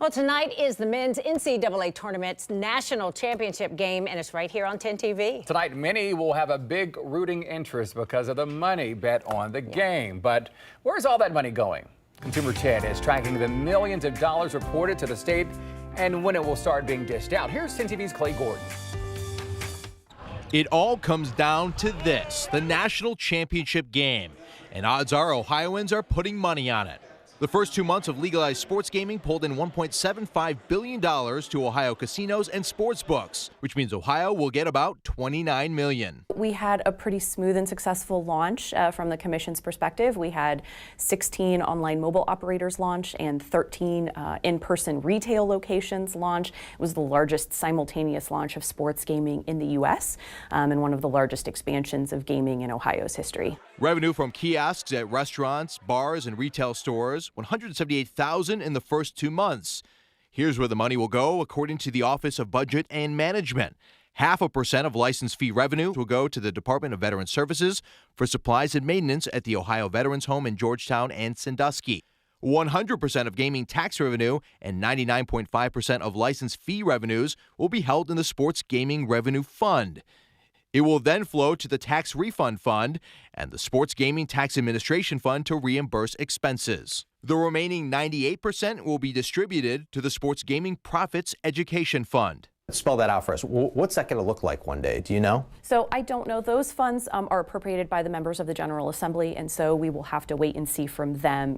Well, tonight is the men's NCAA tournament's national championship game, and it's right here on 10 TV. Tonight, many will have a big rooting interest because of the money bet on the game. But where's all that money going? Consumer 10 is tracking the millions of dollars reported to the state and when it will start being dished out. Here's 10 TV's Clay Gordon. It all comes down to this, the national championship game. And odds are Ohioans are putting money on it. The first 2 months of legalized sports gaming pulled in $1.75 billion to Ohio casinos and sportsbooks, which means Ohio will get about $29 million. We had a pretty smooth and successful launch from the Commission's perspective. We had 16 online mobile operators launch and 13 in-person retail locations launch. It was the largest simultaneous launch of sports gaming in the U.S. And one of the largest expansions of gaming in Ohio's history. Revenue from kiosks at restaurants, bars, and retail stores, $178,000 in the first 2 months. Here's where the money will go, according to the Office of Budget and Management. 0.5% of license fee revenue will go to the Department of Veteran Services for supplies and maintenance at the Ohio Veterans Home in Georgetown and Sandusky. 100% of gaming tax revenue and 99.5% of license fee revenues will be held in the Sports Gaming Revenue Fund. It will then flow to the Tax Refund Fund and the Sports Gaming Tax Administration Fund to reimburse expenses. The remaining 98% will be distributed to the Sports Gaming Profits Education Fund. Spell that out for us. What's that going to look like one day? Do you know? So I don't know. Those funds are appropriated by the members of the General Assembly, and so we will have to wait and see from them,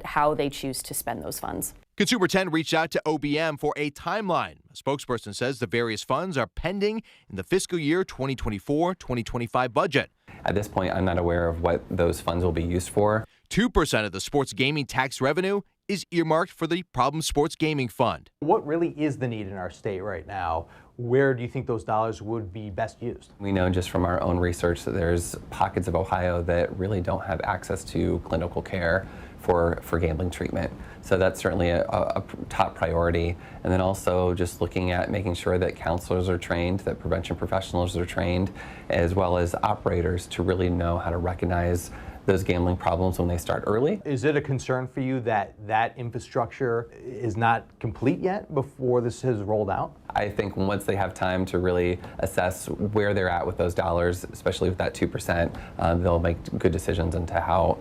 how they choose to spend those funds. Consumer 10 reached out to OBM for a timeline. A spokesperson says the various funds are pending in the fiscal year 2024-2025 budget. At this point, I'm not aware of what those funds will be used for. 2% of the sports gaming tax revenue is earmarked for the Problem Sports Gaming Fund. What really is the need in our state right now? Where do you think those dollars would be best used? We know just from our own research that there's pockets of Ohio that really don't have access to clinical care for gambling treatment. So that's certainly a top priority. And then also just looking at making sure that counselors are trained, that prevention professionals are trained, as well as operators to really know how to recognize those gambling problems when they start early. Is it a concern for you that that infrastructure is not complete yet before this has rolled out? I think once they have time to really assess where they're at with those dollars, especially with that 2%, they'll make good decisions into how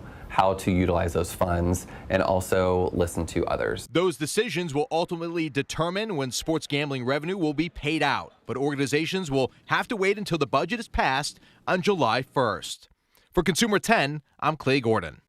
to utilize those funds and also listen to others. Those decisions will ultimately determine when sports gambling revenue will be paid out, but organizations will have to wait until the budget is passed on July 1st. For Consumer 10, I'm Clay Gordon.